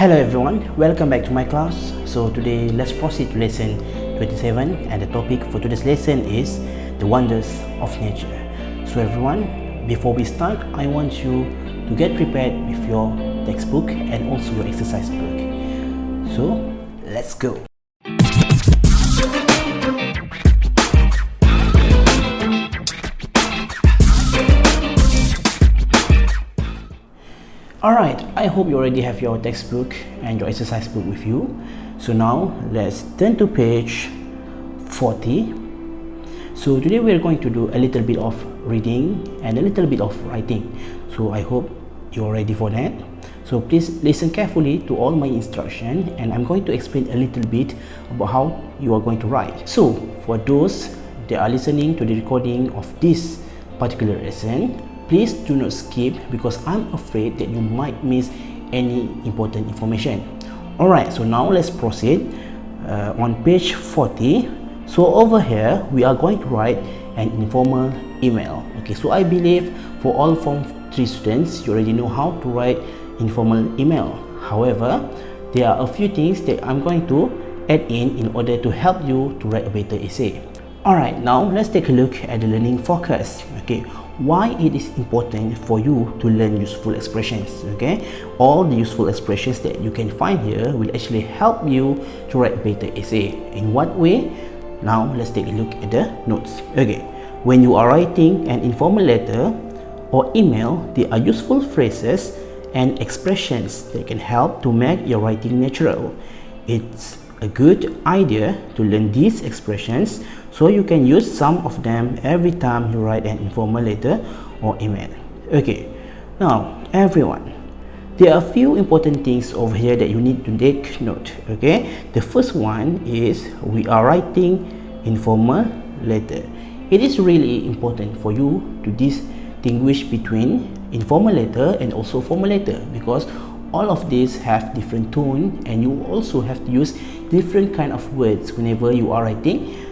Hello everyone, welcome back to my class. So today let's proceed to lesson 27, and the topic for today's lesson is the wonders of nature. So everyone, before we start, I want you to get prepared with your textbook and also your exercise book. So let's go. Alright, I hope you already have your textbook and your exercise book with you. So now let's turn to page 40. So today we are going to do a little bit of reading and a little bit of writing. So I hope you are ready for that. So please listen carefully to all my instruction, and I'm going to explain a little bit about how you are going to write. So for those that are listening to the recording of this particular lesson, please do not skip, because I'm afraid that you might miss any important information. Alright, so now let's proceed on page 40. So over here, we are going to write an informal email. Okay, so I believe for all Form 3 students, you already know how to write informal email. However, there are a few things that I'm going to add in order to help you to write a better essay. Alright, now let's take a look at the learning focus. Okay, why it is important for you to learn useful expressions. Okay, all the useful expressions that you can find here will actually help you to write a better essay. In what way? Now let's take a look at the notes. Okay, when you are writing an informal letter or email, there are useful phrases and expressions that can help to make your writing natural. It's a good idea to learn these expressions so you can use some of them every time you write an informal letter or email. Okay, now everyone, there are a few important things over here that you need to take note. Okay, the first one is we are writing informal letter. It is really important for you to distinguish between informal letter and also formal letter, because all of these have different tone, and you also have to use different kind of words whenever you are writing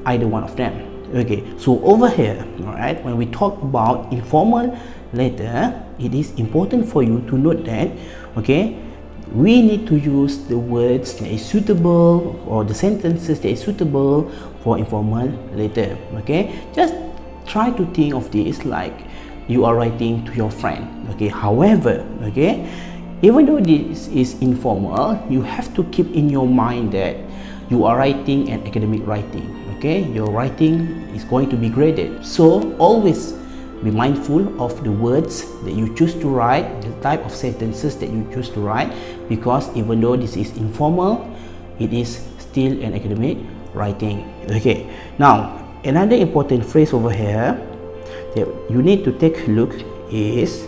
either one of them. Okay, so over here, all right, when we talk about informal letter, it is important for you to note that, okay, we need to use the words that is suitable, or the sentences that is suitable for informal letter. Okay, just try to think of this like you are writing to your friend. Okay, however, okay, even though this is informal, you have to keep in your mind that you are writing an academic writing. Okay, your writing is going to be graded, so always be mindful of the words that you choose to write, the type of sentences that you choose to write, because even though this is informal, it is still an academic writing. Okay, now another important phrase over here that you need to take a look is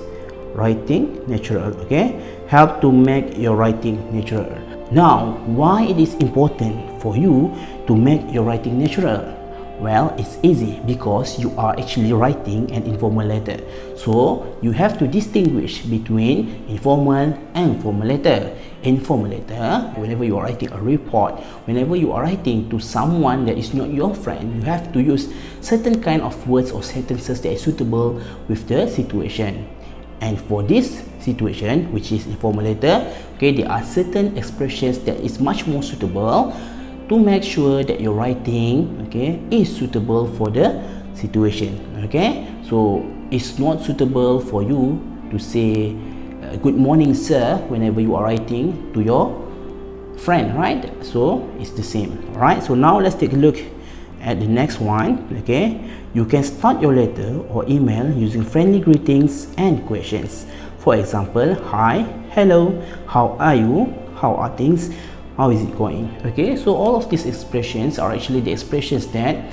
writing natural. Okay, help to make your writing natural. Now, why it is important for you to make your writing natural? Well, it's easy, because you are actually writing an informal letter. So you have to distinguish between informal and formal letter. Informal letter, whenever you are writing a report, whenever you are writing to someone that is not your friend, you have to use certain kind of words or sentences that is suitable with the situation. And for this situation, which is informal letter, okay, there are certain expressions that is much more suitable to make sure that your writing, okay, is suitable for the situation. Okay, so it's not suitable for you to say good morning sir whenever you are writing to your friend, right? So it's the same. All right, so now let's take a look at the next one. Okay, you can start your letter or email using friendly greetings and questions. For example, hi, hello, how are you, how are things, how is it going? Okay, so all of these expressions are actually the expressions that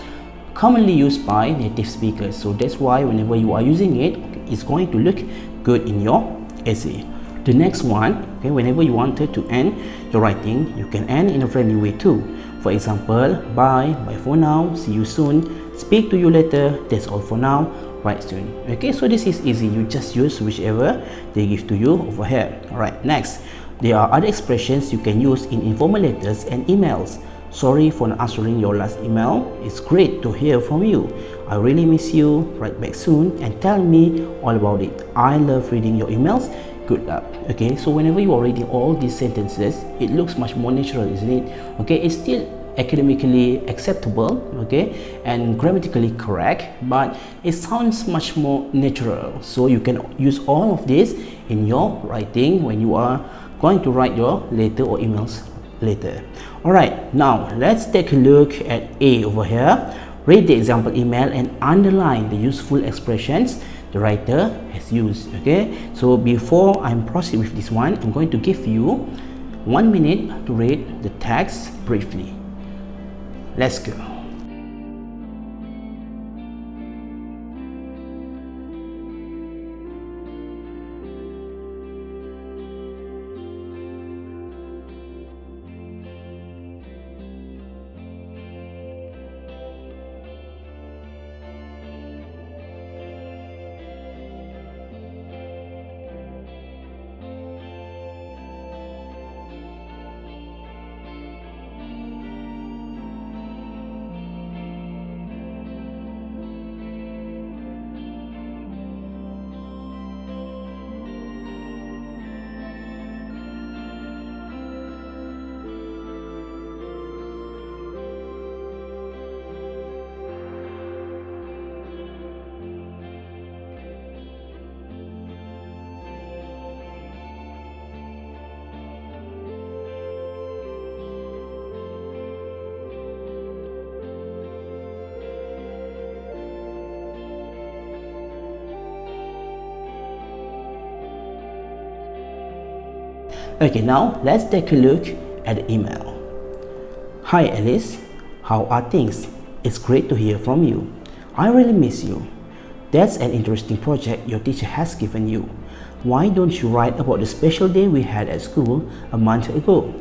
commonly used by native speakers. So that's why whenever you are using it, it's going to look good in your essay. The next one, okay, whenever you wanted to end your writing, you can end in a friendly way too. For example, bye for now, see you soon, speak to you later, that's all for now, write soon. Okay, so this is easy, you just use whichever they give to you over here. Alright, next, there are other expressions you can use in informal letters and emails. Sorry for not answering your last email, it's great to hear from you, I really miss you, write back soon and tell me all about it. I love reading your emails good luck. Okay, so whenever you are reading all these sentences, it looks much more natural, isn't it? Okay, it's still academically acceptable, okay, and grammatically correct, but it sounds much more natural. So you can use all of this in your writing when you are going to write your letter or emails later. All right, now let's take a look at A over here. Read the example email and underline the useful expressions the writer has used. Okay, so before I proceed with this one, I'm going to give you 1 minute to read the text briefly. Let's go. Okay, now let's take a look at the email. Hi Alice, how are things? It's great to hear from you. I really miss you. That's an interesting project your teacher has given you. Why don't you write about the special day we had at school a month ago?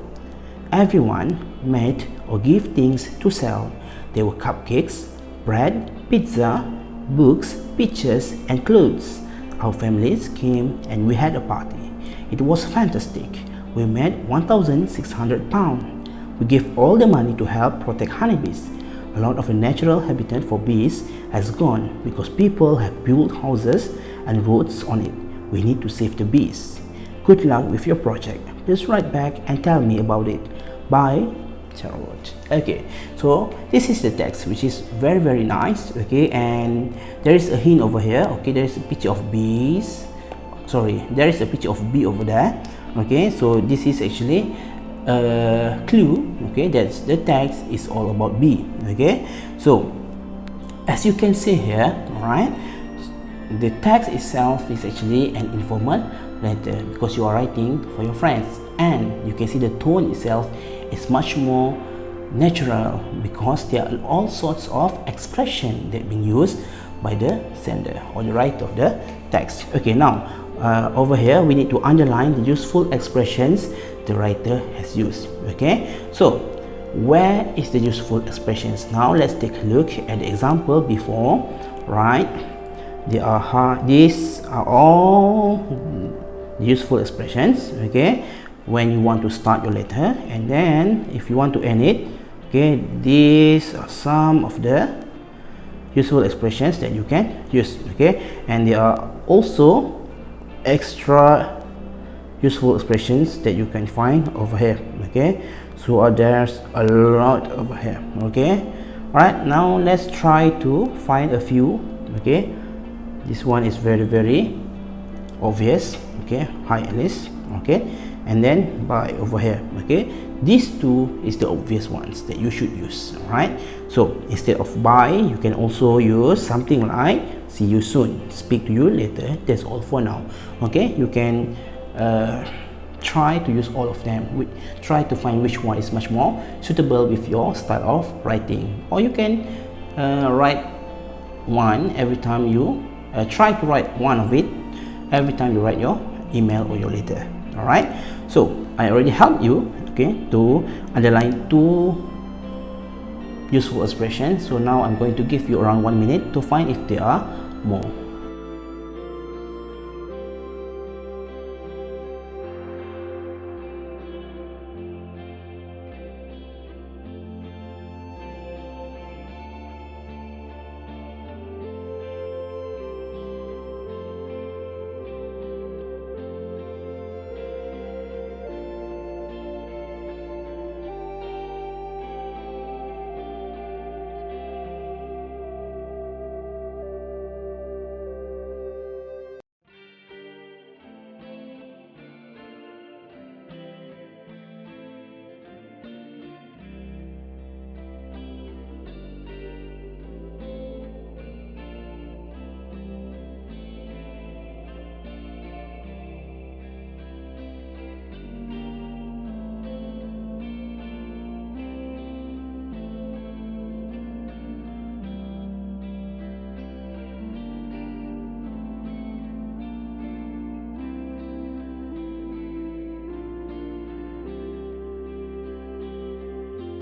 Everyone made or gave things to sell. There were cupcakes, bread, pizza, books, pictures, and clothes. Our families came and we had a party. It was fantastic. We made £1,600. We gave all the money to help protect honeybees. A lot of the natural habitat for bees has gone because people have built houses and roads on it. We need to save the bees. Good luck with your project. Please write back and tell me about it. Bye, Charlotte. Okay, so this is the text, which is very nice. Okay, and there is a hint over here. Okay, there is a picture of bees. Sorry, there is a picture of bee over there. Okay, so this is actually a clue. Okay, that's the text is all about bee. Okay, so as you can see here, right, the text itself is actually an informal letter because you are writing for your friends, and you can see the tone itself is much more natural because there are all sorts of expression that being used by the sender or the writer of the text. Okay, now over here we need to underline the useful expressions the writer has used. Okay, so where is the useful expressions? Now let's take a look at the example before. Right, these are all useful expressions. Okay, when you want to start your letter, and then if you want to end it. Okay, these are some of the useful expressions that you can use. Okay, and there are also extra useful expressions that you can find over here. Okay, so there's a lot over here. Okay, all right, now let's try to find a few. Okay, this one is very obvious. Okay, hi Alice. Okay, and then bye over here. Okay, these two is the obvious ones that you should use. Right, so instead of bye, you can also use something like see you soon, speak to you later. That's all for now. Okay, you can try to use all of them. Try to find which one is much more suitable with your style of writing, or you can write one every time you try to write one of it every time you write your email or your letter. All right, so I already helped you, okay, to underline two useful expressions. So now I'm going to give you around 1 minute to find if there are more.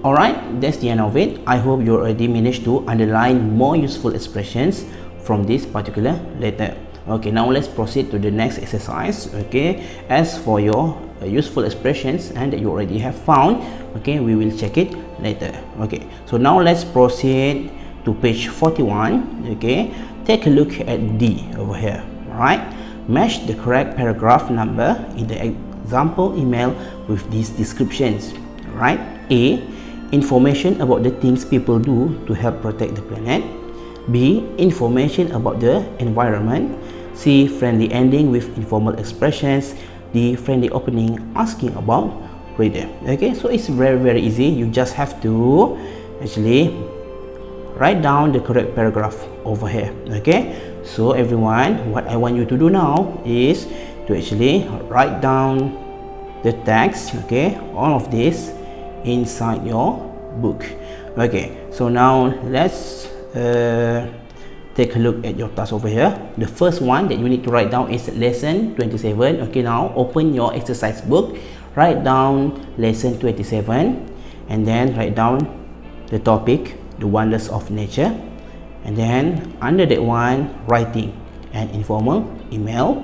Alright, that's the end of it. I hope you already managed to underline more useful expressions from this particular letter. Okay, now let's proceed to the next exercise. Okay, as for your useful expressions and that you already have found, okay, we will check it later. Okay, so now let's proceed to page 41. Okay, take a look at D over here. Right, match the correct paragraph number in the example email with these descriptions. Right, A, information about the things people do to help protect the planet. B, information about the environment. C, friendly ending with informal expressions. D, friendly opening asking about reader. Okay, so it's very easy. You just have to actually write down the correct paragraph over here. Okay, so everyone, what I want you to do now is to actually write down the text, okay, all of this inside your book. Okay, so now let's take a look at your task over here. The first one that you need to write down is lesson 27. Okay, now open your exercise book, write down lesson 27, and then write down the topic, the wonders of nature, and then under that one, writing an informal email.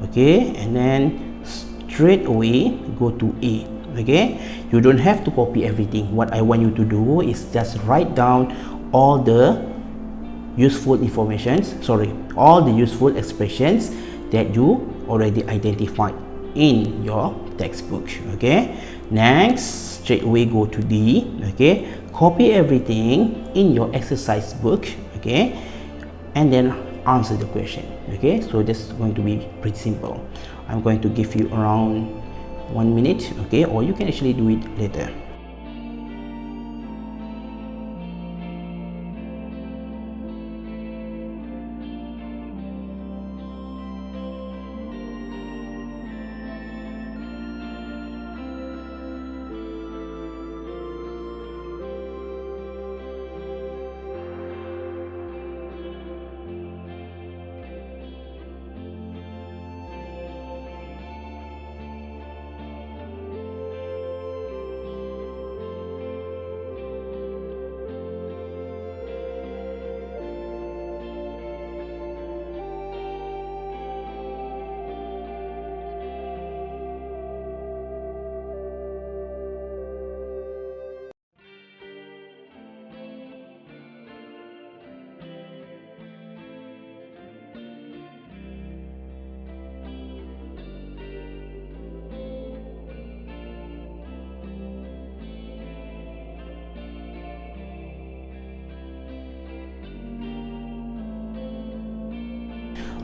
Okay, and then straight away go to A. Okay, you don't have to copy everything. What I want you to do is just write down all the useful informations, all the useful expressions that you already identified in your textbook. Okay, next straight away go to D. Okay, copy everything in your exercise book. Okay, and then answer the question. Okay, so this is going to be pretty simple. I'm going to give you around 1 minute, okay, or you can actually do it later.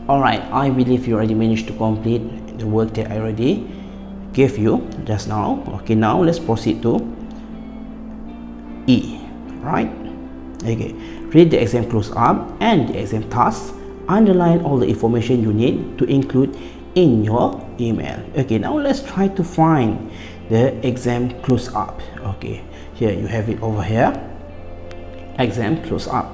Alright, I believe you already managed to complete the work that I already gave you just now. Okay, now let's proceed to E. Right? Okay, read the exam close up and the exam task. Underline all the information you need to include in your email. Okay, now let's try to find the exam close up. Okay, here you have it over here. Exam close up.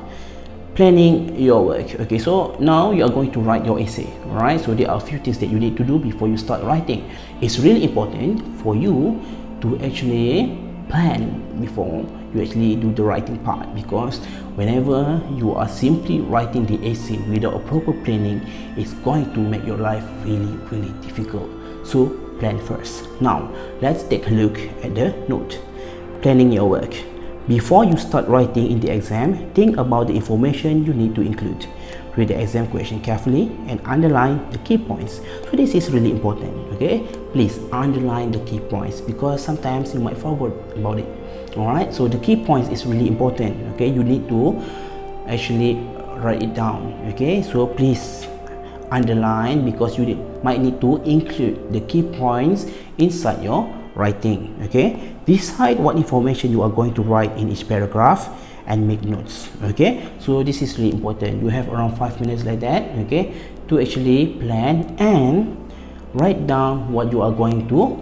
Planning your work. Okay, so now you are going to write your essay. Right, so there are a few things that you need to do before you start writing. It's really important for you to actually plan before you actually do the writing part, because whenever you are simply writing the essay without a proper planning, it's going to make your life really difficult. So plan first. Now let's take a look at the note. Planning your work. Before you start writing in the exam, think about the information you need to include. Read the exam question carefully and underline the key points. So this is really important. Okay, please underline the key points, because sometimes you might forget about it. Alright, so the key points is really important. Okay, you need to actually write it down. Okay, so please underline, because you might need to include the key points inside your writing. Okay, decide what information you are going to write in each paragraph and make notes. Okay, so this is really important. You have around 5 minutes like that, okay, to actually plan and write down what you are going to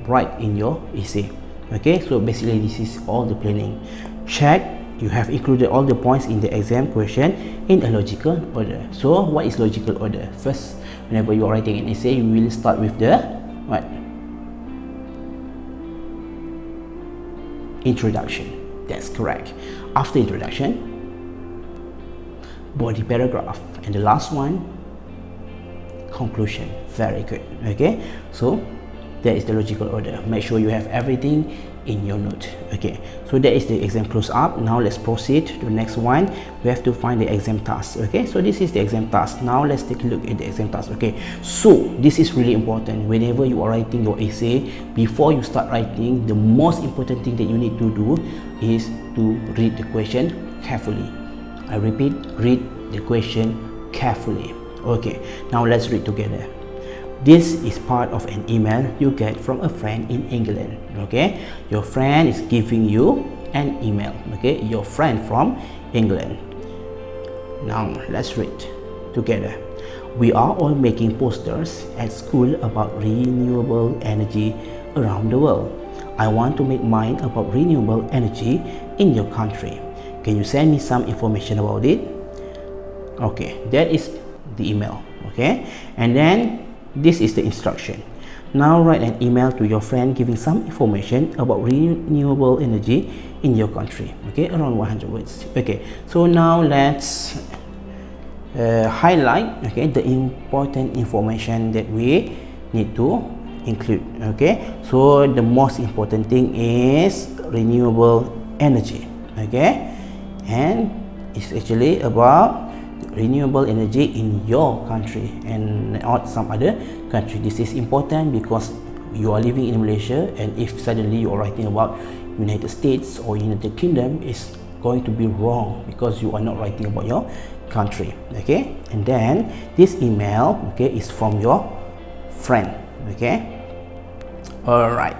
write in your essay. Okay, so basically this is all the planning. Check you have included all the points in the exam question in a logical order. So what is logical order? First, whenever you are writing an essay, you will start with the what? introduction. That's correct. After introduction, body paragraph, and the last one, conclusion. Very good. Okay, so that is the logical order. Make sure you have everything in your note. Okay, so that is the exam close up. Now let's proceed to the next one. We have to find the exam task. Okay, so this is the exam task. Now let's take a look at the exam task. Okay, so this is really important. Whenever you are writing your essay, before you start writing, the most important thing that you need to do is to read the question carefully. I repeat, read the question carefully. Okay, now let's read together. This is part of an email you get from a friend in England. Okay, your friend is giving you an email. Okay, your friend from England. Now let's read together. We are all making posters at school about renewable energy around the world. I want to make mine about renewable energy in your country. Can you send me some information about it? Okay, that is the email. Okay, and then this is the instruction. Now write an email to your friend giving some information about renewable energy in your country. Okay, around 100 words. Okay, so now let's highlight, okay, the important information that we need to include. Okay, so the most important thing is renewable energy. Okay, and it's actually about renewable energy in your country and not some other country. This is important because you are living in Malaysia, and if suddenly you are writing about United States or United Kingdom, it's going to be wrong because you are not writing about your country. Okay, and then this email, okay, is from your friend. Okay, all right.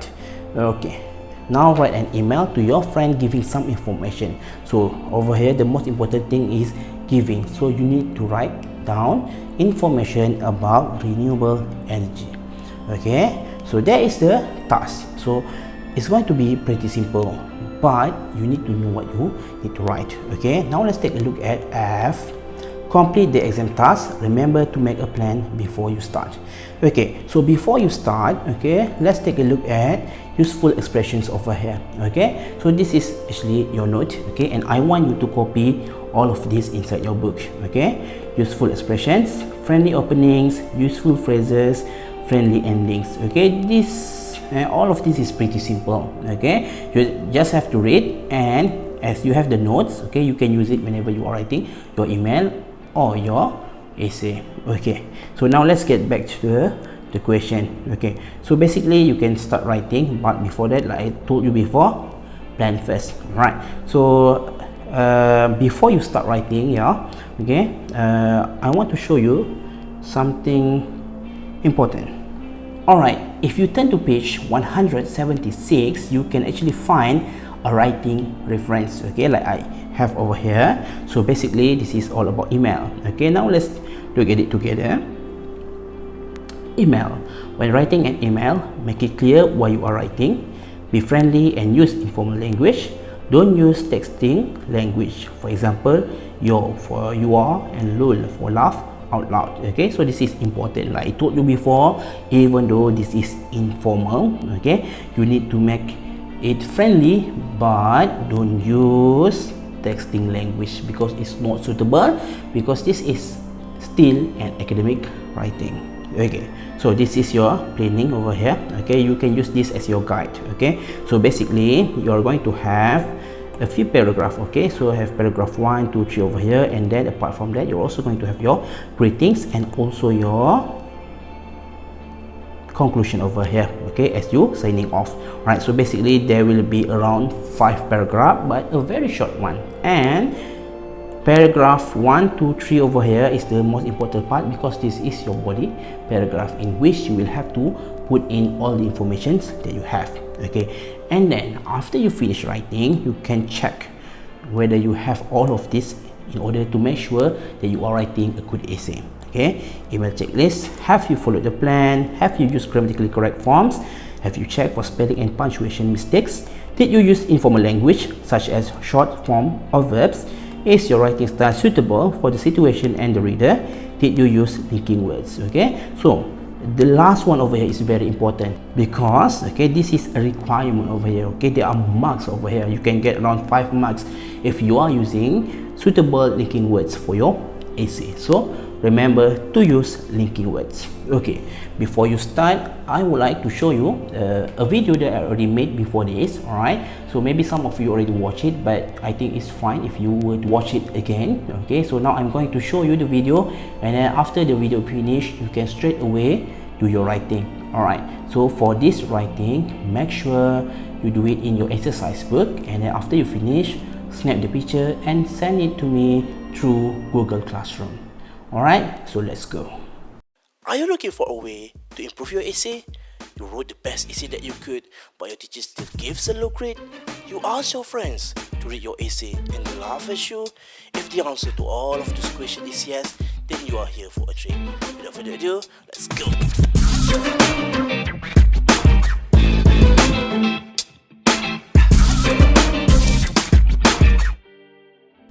Okay, now write an email to your friend giving some information. So over here, the most important thing is giving. So you need to write down information about renewable energy. Okay, so that is the task. So it's going to be pretty simple, but you need to know what you need to write. Okay, now let's take a look at F. Complete the exam task. Remember to make a plan before you start. Okay, so before you start, okay, let's take a look at useful expressions over here. Okay, so this is actually your note. Okay, and I want you to copy all of this inside your book. Okay, useful expressions, friendly openings, useful phrases, friendly endings. Okay, this all of this is pretty simple. Okay, you just have to read, and as you have the notes, okay, you can use it whenever you are writing your email or your essay. Okay, so now let's get back to the question. Okay, so basically you can start writing, but before that, like I told you before, plan first. Right, so before you start writing, yeah, okay, I want to show you something important. Alright, if you turn to page 176, you can actually find a writing reference, okay, like I have over here. So basically this is all about email. Okay, now let's look at it together. Email. When writing an email, make it clear why you are writing. Be friendly and use informal language. Don't use texting language. For example, yo for you are and lol for laugh out loud. Okay, so this is important. Like I told you before, even though this is informal, okay, you need to make it friendly, but don't use texting language because it's not suitable, because this is still an academic writing. Okay, so this is your planning over here. Okay, you can use this as your guide. Okay, so basically you're going to have a few paragraphs. Okay, so I have paragraph 1, 2, 3 over here, and then apart from that, you're also going to have your greetings and also your conclusion over here. Okay, as you signing off. Right, so basically there will be around 5 paragraphs, but a very short one. And paragraph 1, 2, 3 over here is the most important part, because this is your body paragraph in which you will have to put in all the information that you have. Okay, and then after you finish writing, you can check whether you have all of this in order to make sure that you are writing a good essay. Okay, email checklist. Have you followed the plan? Have you used grammatically correct forms? Have you checked for spelling and punctuation mistakes? Did you use informal language such as short form of verbs? Is your writing style suitable for the situation and the reader? Did you use linking words? Okay, so the last one over here is very important, because okay, this is a requirement over here. Okay, there are marks over here. You can get around 5 marks if you are using suitable linking words for your essay. So remember to use linking words. Okay, before you start, I would like to show you a video that I already made before this. All right, so maybe some of you already watched it, but I think it's fine if you would watch it again. Okay, so now I'm going to show you the video, and then after the video finish, you can straight away do your writing. All right, so for this writing, make sure you do it in your exercise book, and then after you finish, snap the picture and send it to me through Google Classroom. Alright, so let's go. Are you looking for a way to improve your essay? You wrote the best essay that you could, but your teacher still gives a low grade? You ask your friends to read your essay and they laugh at you? If the answer to all of these questions is yes, then you are here for a treat. Without further ado, let's go.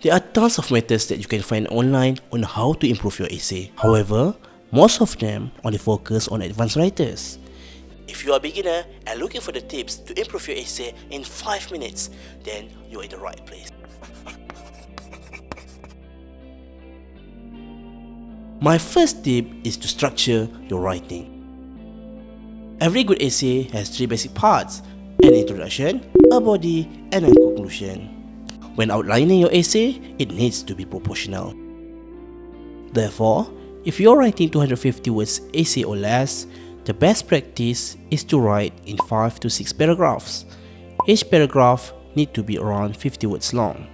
There are tons of methods that you can find online on how to improve your essay. However, most of them only focus on advanced writers. If you are a beginner and looking for the tips to improve your essay in 5 minutes, then you're in the right place. My first tip is to structure your writing. Every good essay has 3 basic parts: an introduction, a body, and a conclusion. When outlining your essay, it needs to be proportional. Therefore, if you're writing 250 words essay or less, the best practice is to write in 5 to 6 paragraphs. Each paragraph needs to be around 50 words long.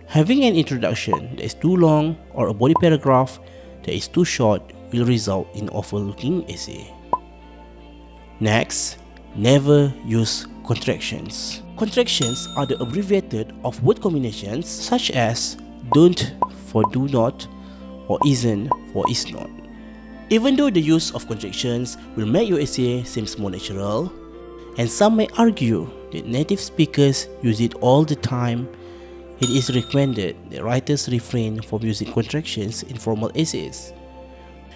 Having an introduction that is too long or a body paragraph that is too short will result in awful-looking essay. Next, never use contractions. Contractions are the abbreviated of word combinations such as don't for do not or isn't for is not. Even though the use of contractions will make your essay seem more natural, and some may argue that native speakers use it all the time, it is recommended that writers refrain from using contractions in formal essays.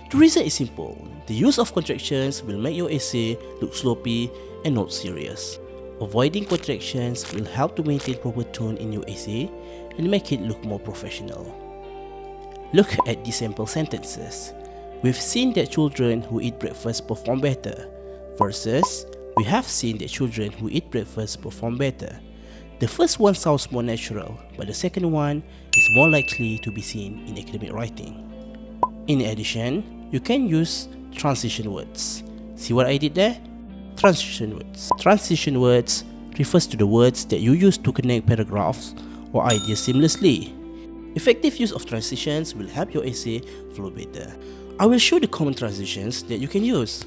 The reason is simple: the use of contractions will make your essay look sloppy and not serious. Avoiding contractions will help to maintain proper tone in your essay and make it look more professional. Look at these sample sentences. We've seen that children who eat breakfast perform better, versus we have seen that children who eat breakfast perform better. The first one sounds more natural, but the second one is more likely to be seen in academic writing. In addition, you can use transition words. See what I did there? Transition words. Transition words refers to the words that you use to connect paragraphs or ideas seamlessly. Effective use of transitions will help your essay flow better. I will show the common transitions that you can use.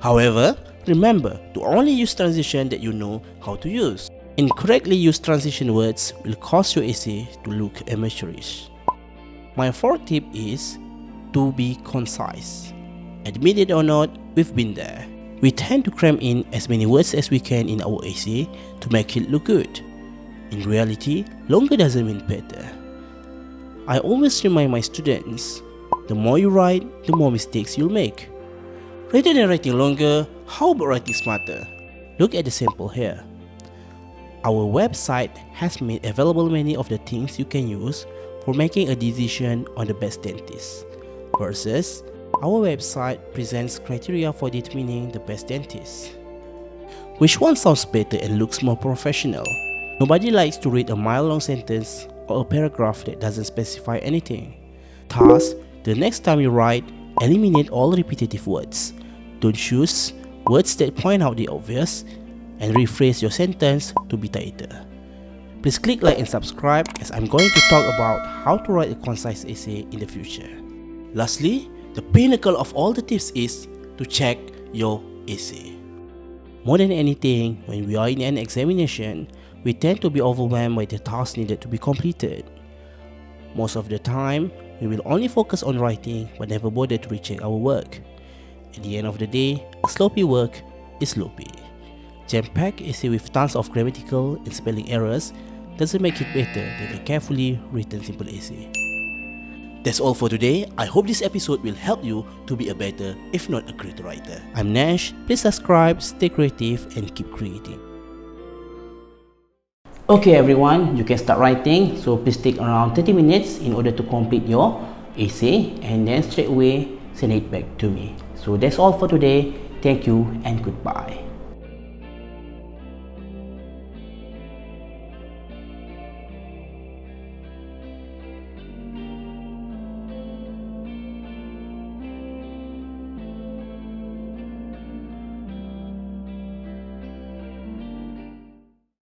However, remember to only use transition that you know how to use. Incorrectly used transition words will cause your essay to look amateurish. My fourth tip is to be concise. Admit it or not, we've been there. We tend to cram in as many words as we can in our essay to make it look good. In reality, longer doesn't mean better. I always remind my students, the more you write, the more mistakes you'll make. Rather than writing longer, how about writing smarter? Look at the sample here. Our website has made available many of the things you can use for making a decision on the best dentist, versus our website presents criteria for determining the best dentist. Which one sounds better and looks more professional? Nobody likes to read a mile-long sentence or a paragraph that doesn't specify anything. Thus, the next time you write, eliminate all repetitive words. Don't choose words that point out the obvious, and rephrase your sentence to be tighter. Please click like and subscribe, as I'm going to talk about how to write a concise essay in the future. Lastly, the pinnacle of all the tips is to check your essay. More than anything, when we are in an examination, we tend to be overwhelmed by the tasks needed to be completed. Most of the time, we will only focus on writing but never bother to recheck our work. At the end of the day, sloppy work is sloppy. Jam-packed essay with tons of grammatical and spelling errors doesn't make it better than a carefully written simple essay. That's all for today. I hope this episode will help you to be a better, if not a great writer. I'm Nash. Please subscribe, stay creative, and keep creating. Okay everyone, you can start writing. So please take around 30 minutes in order to complete your essay, and then straight away send it back to me. So that's all for today. Thank you and goodbye.